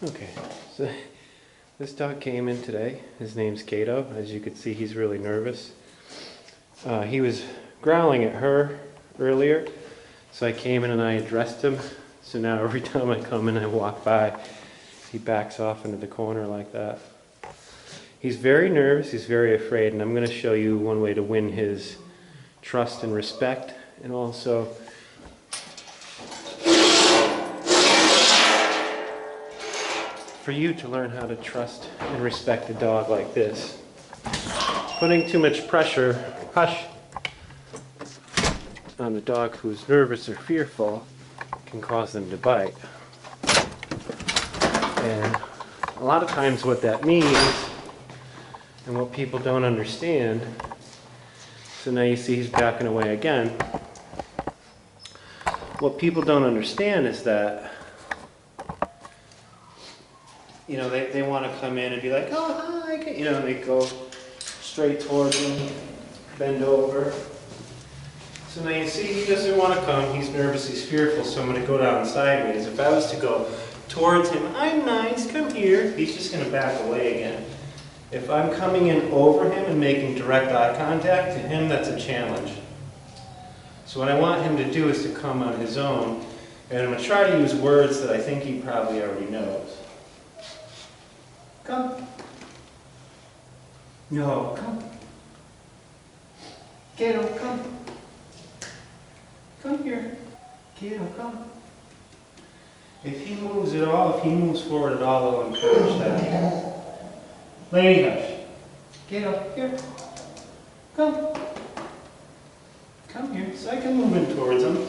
Okay, so this dog came in today. His name's Kato. As you can see, he's really nervous. He was growling at her earlier, so I came in and I addressed him. So now every time I come in, I walk by, he backs off into the corner like that. He's very nervous, he's very afraid, and I'm going to show you one way to win his trust and respect, and also for you to learn how to trust and respect a dog like this. Putting too much pressure, hush, on a dog who's nervous or fearful can cause them to bite. And a lot of times what that means, and what people don't understand, so now you see he's backing away again. What people don't understand is that they want to come in and be like, oh, hi, and they go straight towards him, bend over. So now you see he doesn't want to come, he's nervous, he's fearful, so I'm going to go down sideways. If I was to go towards him, I'm nice, come here, he's just going to back away again. If I'm coming in over him and making direct eye contact, to him that's a challenge. So what I want him to do is to come on his own, and I'm going to try to use words that I think he probably already knows. Come. No, come. Kato, come. Come here. Kato, come. If he moves at all, if he moves forward at all, I'll encourage that. Lady hush. Kato, here. Come. Come here. So I can move in towards him,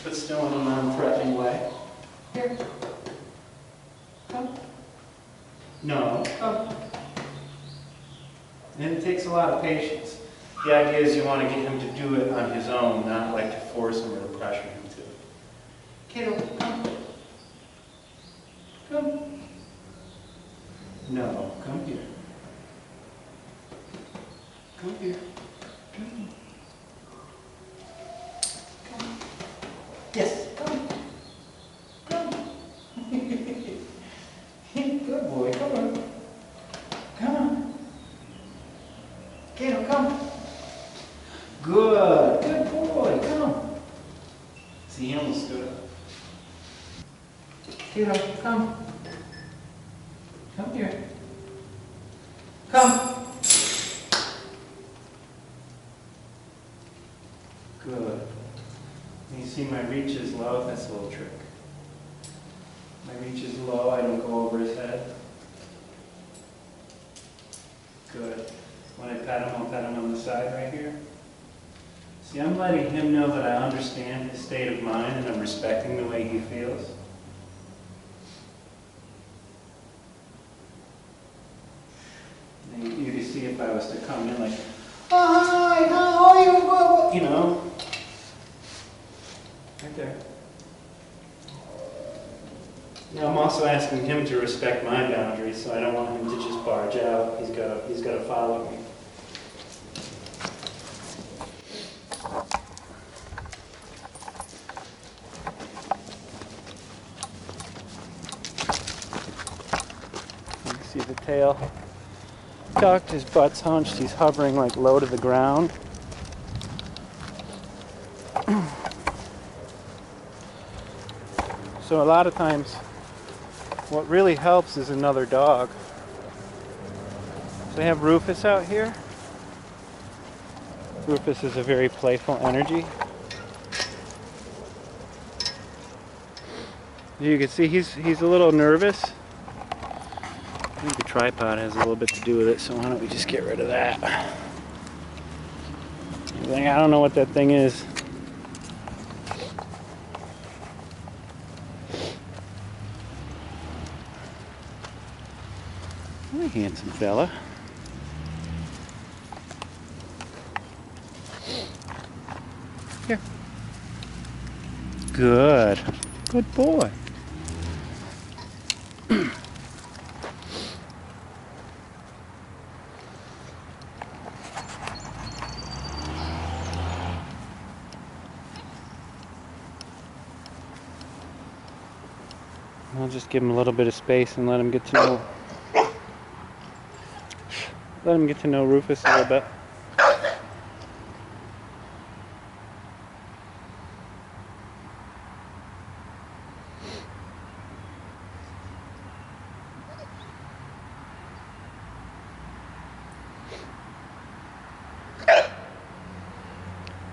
but still in a non-threatening way. Here. Come. No, come. And it takes a lot of patience. The idea is you want to get him to do it on his own, not like to force him or to pressure him to. Kato, come. Come. No, come here. Come here. Come. Come. Yes, come. Come. Good boy, come on. Come on. Kato, come. Good. Good boy, come. See, he almost stood up. Kato, come. Come here. Come. Good. You see my reach is low? That's a little trick. My reach is low, I don't go over his head. Good. When I pat him, I'll pat him on the side right here. See, I'm letting him know that I understand his state of mind and I'm respecting the way he feels. And you can see if I was to come in like, oh, hi, how are you? Right there. Now I'm also asking him to respect my boundaries, so I don't want him to just barge out. He's got to follow me. You can see the tail tucked, his butt's hunched, he's hovering like low to the ground. So a lot of times, what really helps is another dog. So I have Rufus out here. Rufus is a very playful energy. You can see he's a little nervous. I think the tripod has a little bit to do with it, so why don't we just get rid of that? I don't know what that thing is. What a handsome fella. Here. Good. Good boy. I'll just give him a little bit of space and let him get to know Rufus a little bit.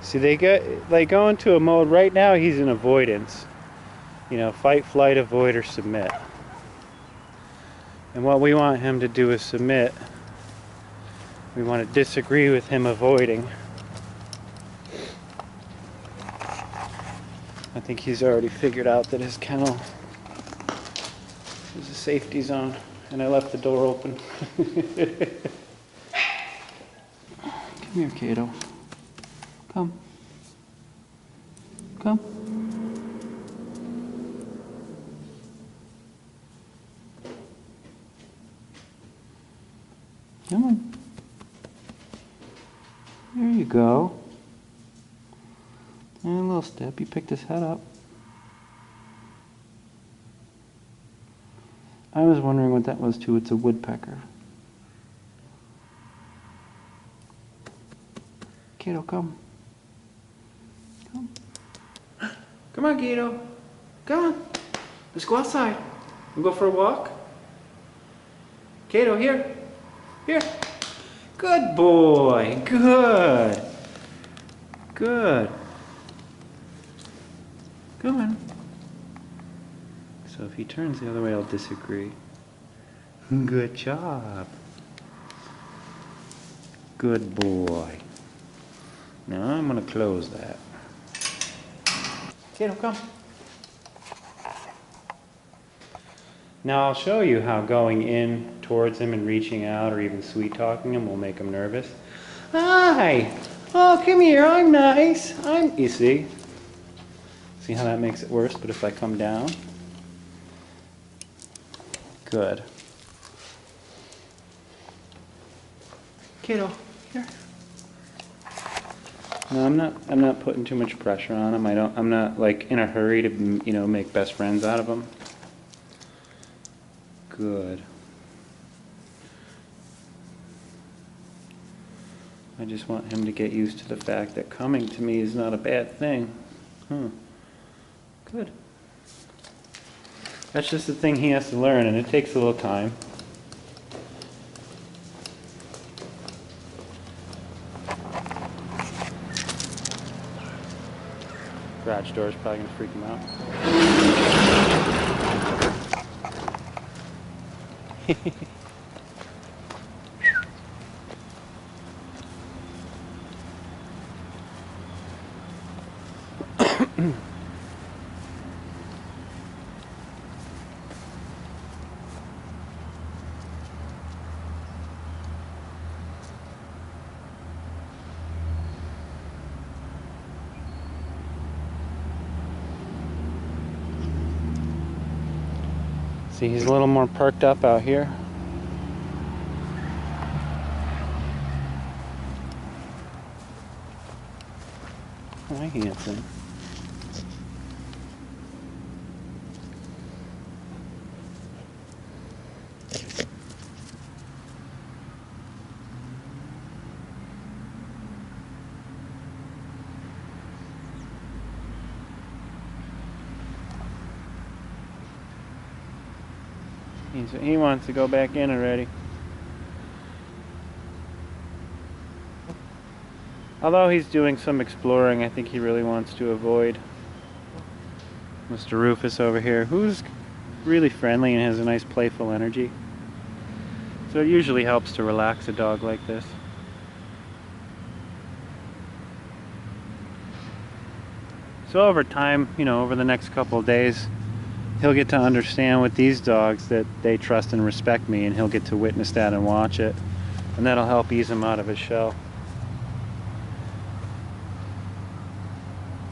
See, they go into a mode right now. He's in avoidance. You know, fight, flight, avoid, or submit. And what we want him to do is submit. We want to disagree with him avoiding. I think he's already figured out that his kennel is a safety zone, and I left the door open. Come here, Kato. Come. Come. Come on. There you go. And a little step. He picked his head up. I was wondering what that was too. It's a woodpecker. Kato, come. Come. Come on, Kato. Come on. Let's go outside. We'll go for a walk. Kato, here. Here. Good boy. Good. Good. Come on. So if he turns the other way, I'll disagree. Good job. Good boy. Now I'm going to close that. Kato, come. Now I'll show you how going in towards him and reaching out or even sweet talking him will make him nervous. Hi! Oh, come here, I'm nice. You see? See how that makes it worse? But if I come down, good. Kato, here. No, I'm not putting too much pressure on him. I'm not like in a hurry to, make best friends out of him. Good. I just want him to get used to the fact that coming to me is not a bad thing. Good. That's just the thing he has to learn, and it takes a little time. Garage door is probably going to freak him out. See, he's a little more perked up out here. Hi, handsome. He wants to go back in already. Although he's doing some exploring, I think he really wants to avoid Mr. Rufus over here, who's really friendly and has a nice playful energy. So it usually helps to relax a dog like this. So over time, over the next couple of days, he'll get to understand with these dogs that they trust and respect me, and he'll get to witness that and watch it. And that'll help ease him out of his shell.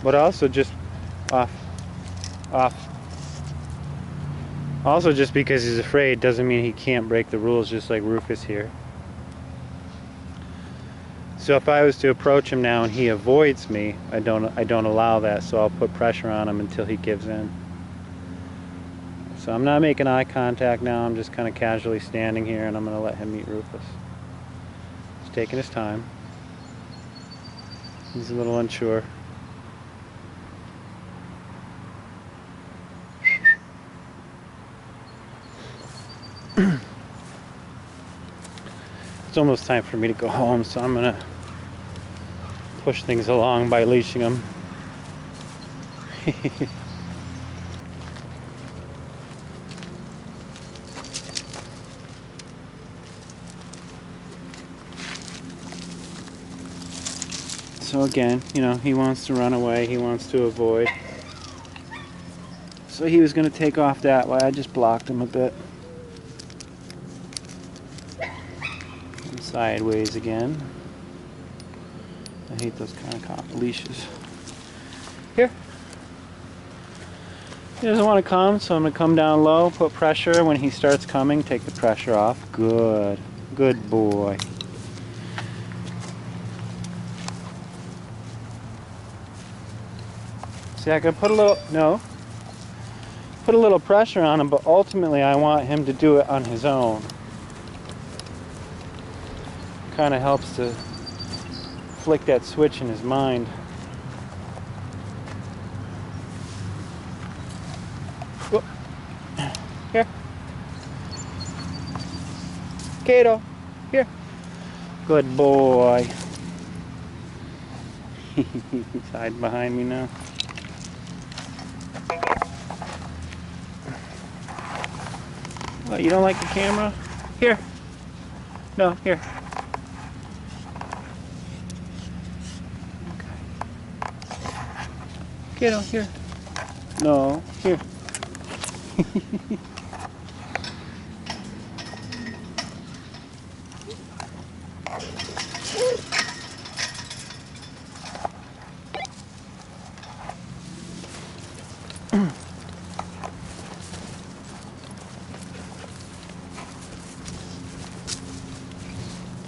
But also just off. Also, just because he's afraid doesn't mean he can't break the rules, just like Rufus here. So if I was to approach him now and he avoids me, I don't allow that, so I'll put pressure on him until he gives in. So I'm not making eye contact now. I'm just kind of casually standing here, and I'm going to let him meet Rufus. He's taking his time. He's a little unsure. It's almost time for me to go home, so I'm going to push things along by leashing him. So again, you know, he wants to run away, he wants to avoid. So he was going to take off that way. I just blocked him a bit. And sideways again. I hate those kind of leashes. Here. He doesn't want to come, so I'm going to come down low, put pressure. When he starts coming, take the pressure off. Good. Good boy. See, I can put a little pressure on him, but ultimately I want him to do it on his own. Kind of helps to flick that switch in his mind. Whoop. Here. Kato, here. Good boy. He's hiding behind me now. What, you don't like the camera? Here. No, here. Okay. Kato, here. No, here.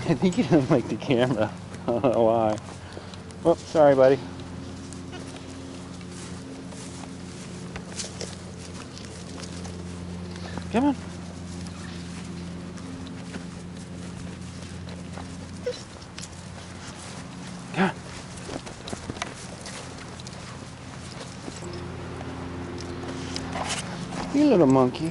I think he doesn't like the camera. I don't know why. Oh, sorry, buddy. Come on. Come on. You little monkey.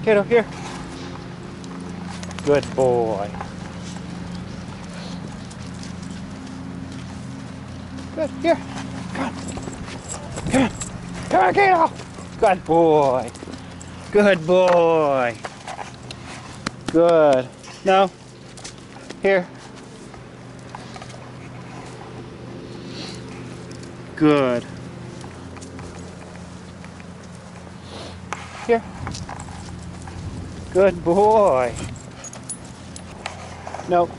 Kato, here. Good boy. Good, here. Come on. Come on. Come on, Kato. Good boy. Good boy. Good. No. Here. Good. Here. Good boy. Nope.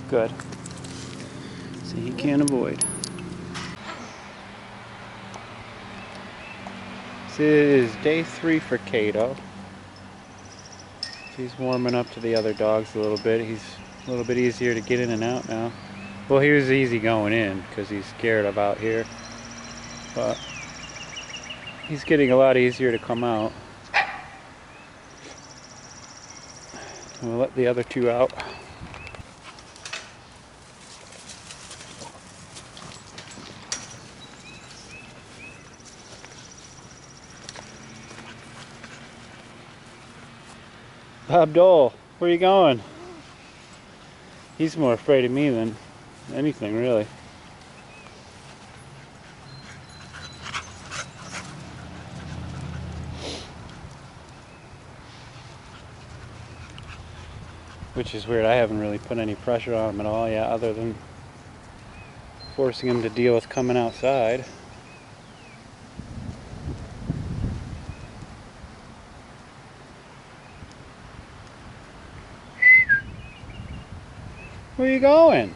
Good. See, he can't avoid. This is day 3 for Kato. He's warming up to the other dogs a little bit. He's a little bit easier to get in and out now. Well, he was easy going in because he's scared of out here. But he's getting a lot easier to come out. We'll let the other 2 out. Abdul, where are you going? He's more afraid of me than anything, really. Which is weird. I haven't really put any pressure on him at all yet, other than forcing him to deal with coming outside. Where are you going?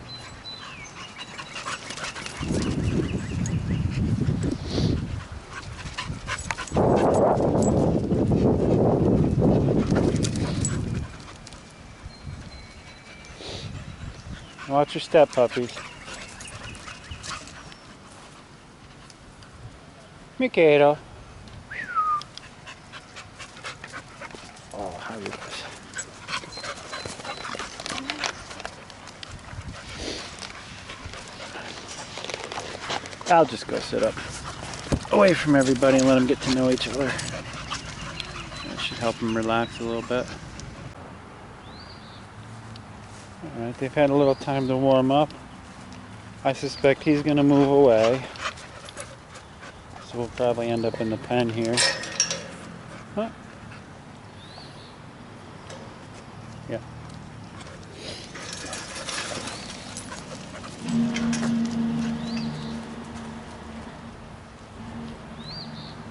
Watch your step, puppies. Kato. Oh, how you guys? I'll just go sit up away from everybody and let them get to know each other. That should help them relax a little bit. Alright, they've had a little time to warm up. I suspect he's going to move away. So we'll probably end up in the pen here. Huh? Yeah.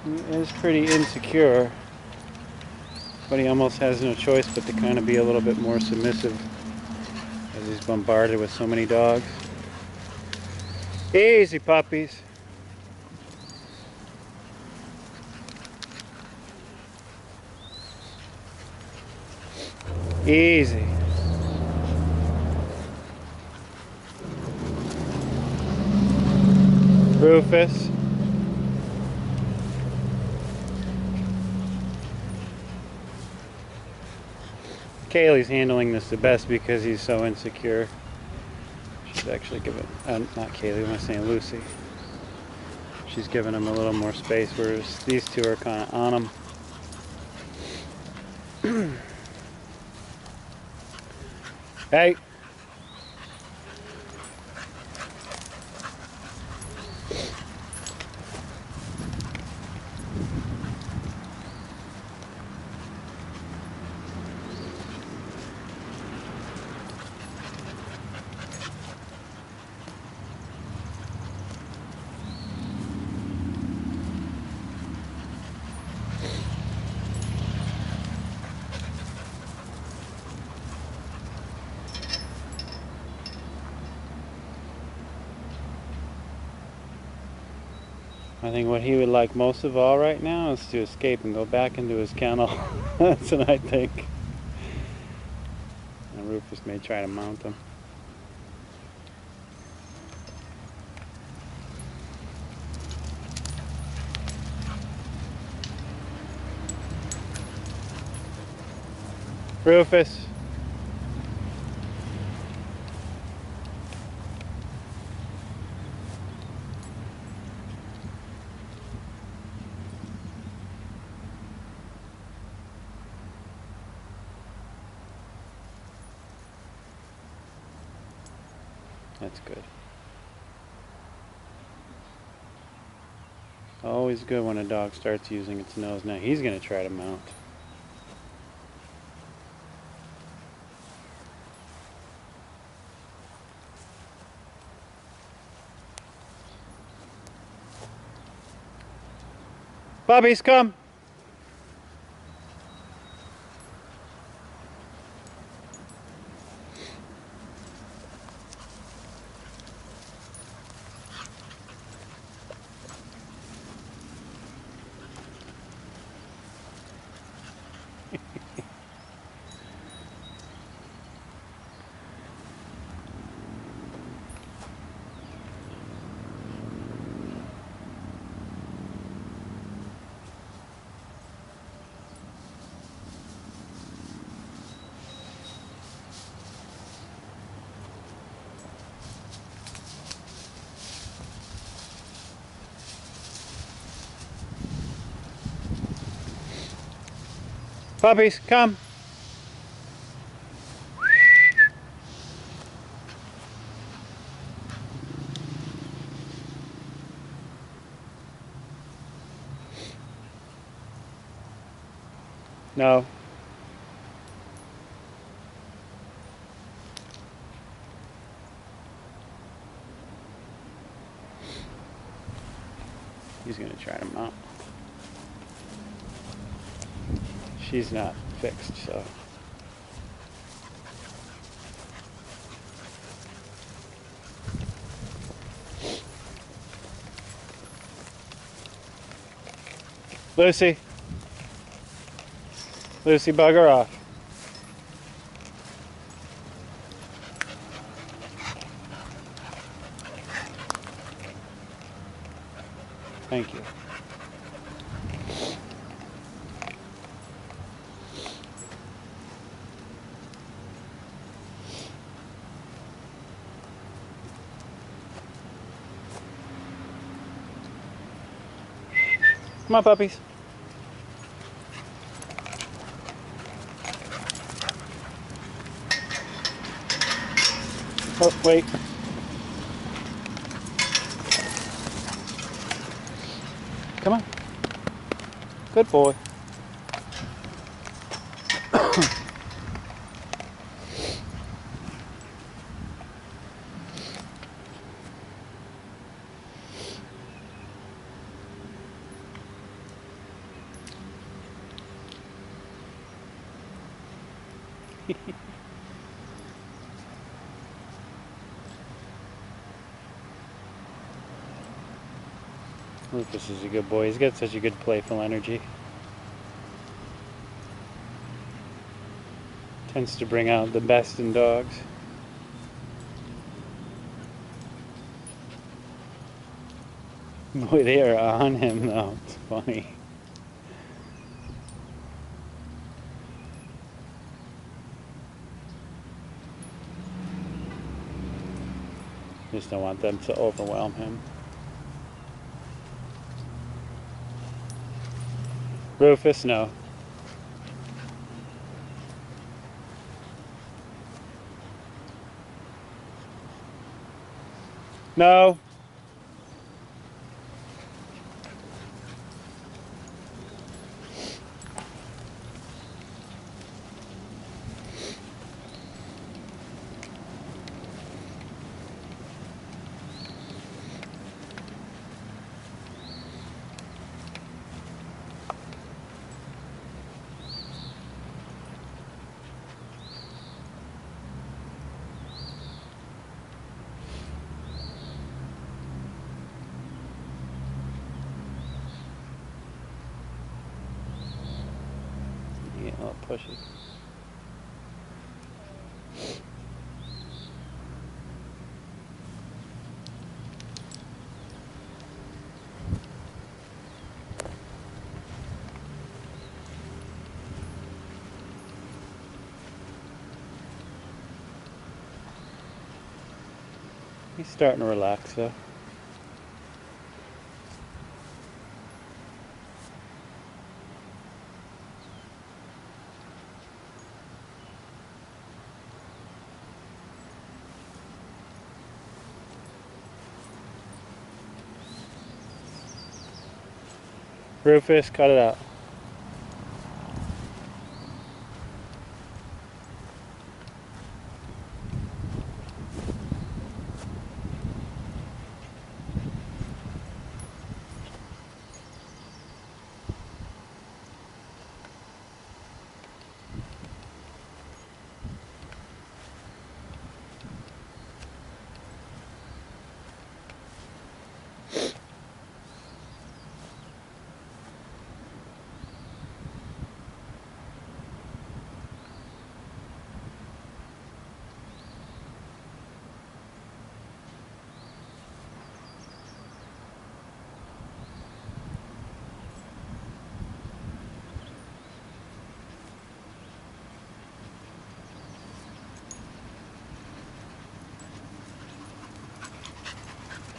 He is pretty insecure, but he almost has no choice but to kind of be a little bit more submissive as he's bombarded with so many dogs. Easy, puppies. Easy. Rufus. Kaylee's handling this the best because he's so insecure. She's actually giving, not Kaylee, what am I saying, Lucy. She's giving him a little more space, whereas these two are kind of on him. Hey! I think what he would like most of all right now is to escape and go back into his kennel. That's what I think. And Rufus may try to mount him. Rufus. That's good. Always good when a dog starts using its nose. Now he's going to try to mount. Puppies, come! Puppies, come! No. He's going to try to mount. She's not fixed, so. Lucy. Lucy, bugger off. Thank you. Come on, puppies. Oh, wait. Come on. Good boy. Rufus is a good boy. He's got such a good playful energy. Tends to bring out the best in dogs. Boy, they are on him though. It's funny. Just don't want them to overwhelm him. Rufus, no. No. Yeah, a little pushy. He's starting to relax though. Rufus, cut it out.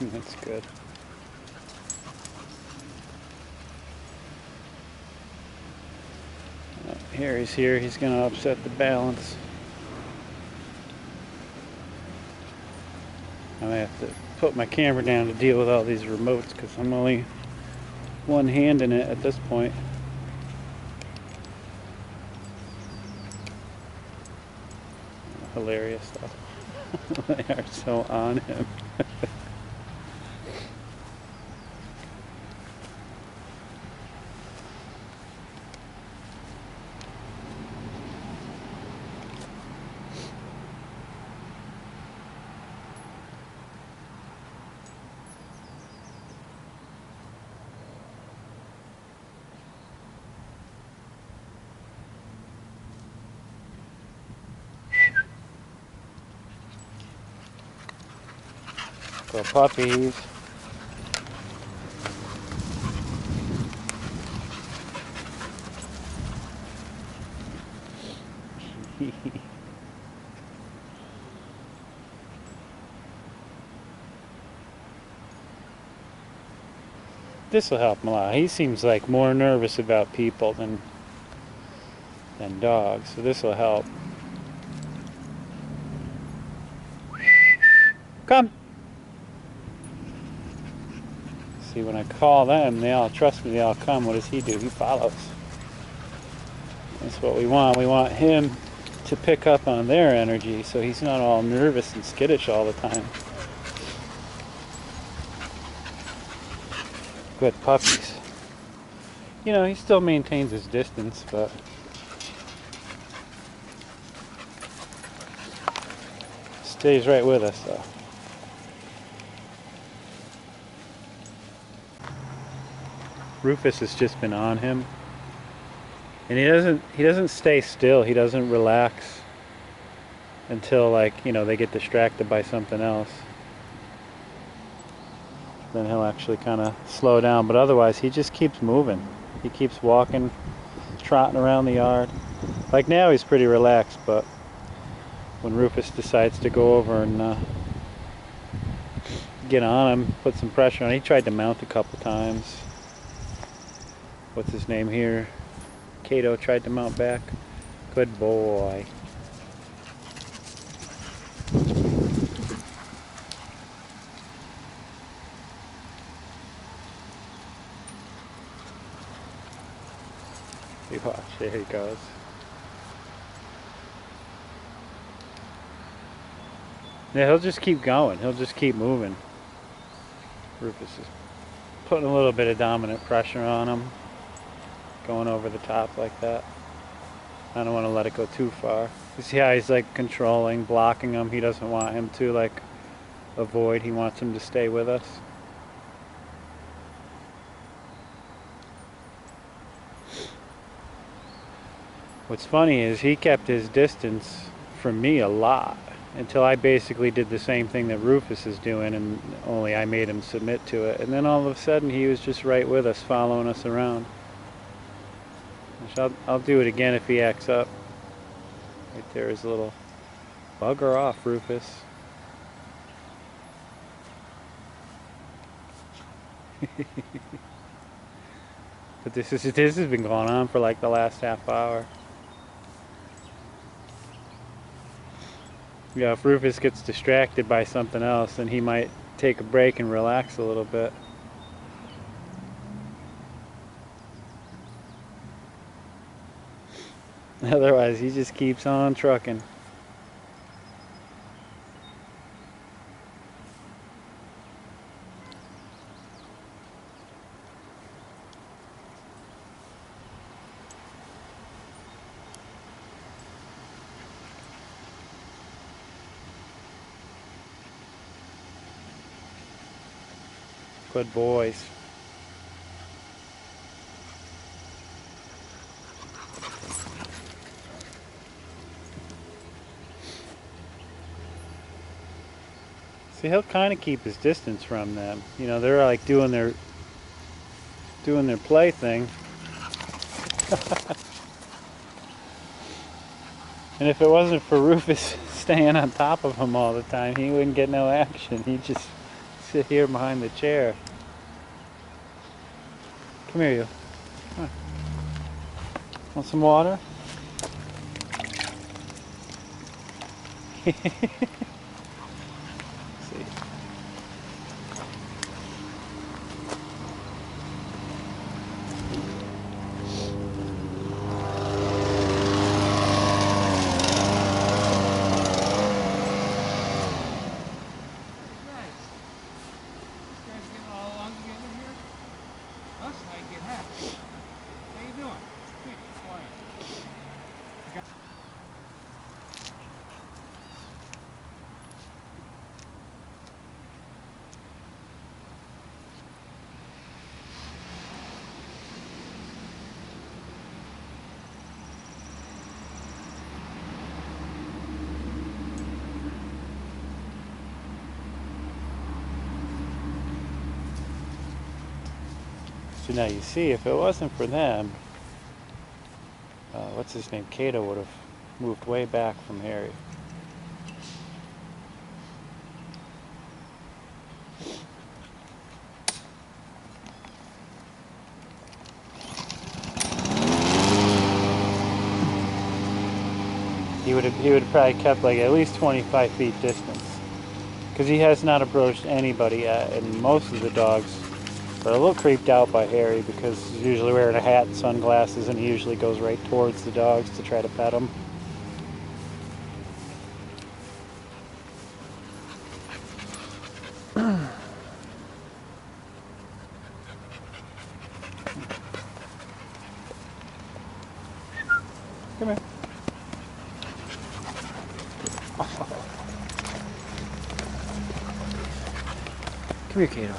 That's good. Here he's here. He's going to upset the balance. I may have to put my camera down to deal with all these remotes because I'm only one hand in it at this point. Hilarious stuff. They are so on him. So puppies. this will help him a lot. He seems like more nervous about people than dogs, so this will help. Come. See, when I call them, they all trust me. They all come. What does he do? He follows. That's what we want. We want him to pick up on their energy, so he's not all nervous and skittish all the time. Good puppies. You know, he still maintains his distance, but stays right with us, though. Rufus has just been on him, and he doesn't stay still. He doesn't relax until, like, you know, they get distracted by something else. Then he'll actually kind of slow down, but otherwise he just keeps moving. He keeps walking, trotting around the yard. Like now he's pretty relaxed, but when Rufus decides to go over and get on him, put some pressure on, he tried to mount a couple times. What's his name here? Kato tried to mount back. Good boy. You watch, there he goes. Yeah, he'll just keep going. He'll just keep moving. Rufus is putting a little bit of dominant pressure on him. Going over the top like that. I don't want to let it go too far. You see how he's like controlling, blocking him. He doesn't want him to like avoid. He wants him to stay with us. What's funny is he kept his distance from me a lot until I basically did the same thing that Rufus is doing, and only I made him submit to it. And then all of a sudden he was just right with us, following us around. Which I'll do it again if he acts up. Right there is a little bugger off, Rufus. But this has been going on for like the last half hour. Yeah, if Rufus gets distracted by something else, then he might take a break and relax a little bit. Otherwise, he just keeps on trucking. Good boys. See, he'll kind of keep his distance from them. You know, they're like doing their play thing. And if it wasn't for Rufus staying on top of him all the time, he wouldn't get no action. He'd just sit here behind the chair. Come here, you. Come on. Want some water? See. So now you see, if it wasn't for them, what's his name, Kato would have moved way back from Harry. have probably kept like at least 25 feet distance. Because he has not approached anybody yet, and most of the dogs are a little creeped out by Harry because he's usually wearing a hat and sunglasses, and he usually goes right towards the dogs to try to pet them. Come here. Come here, Kato.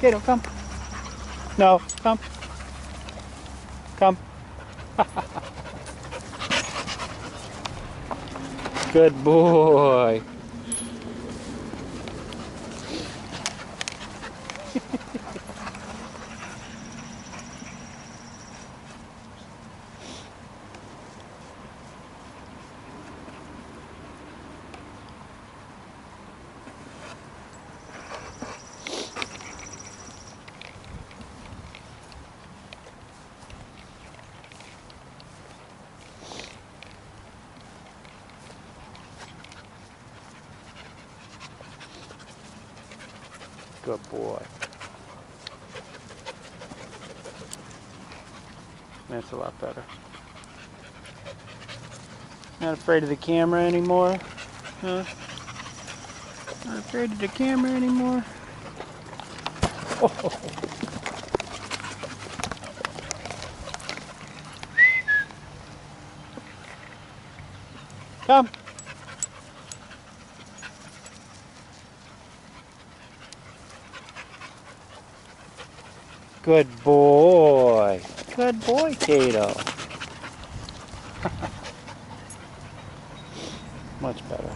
Kato, come. No, come. Come. Good boy. Good boy. That's a lot better. Not afraid of the camera anymore? Huh? Not afraid of the camera anymore? Oh. Come. Good boy. Good boy, Kato. Much better.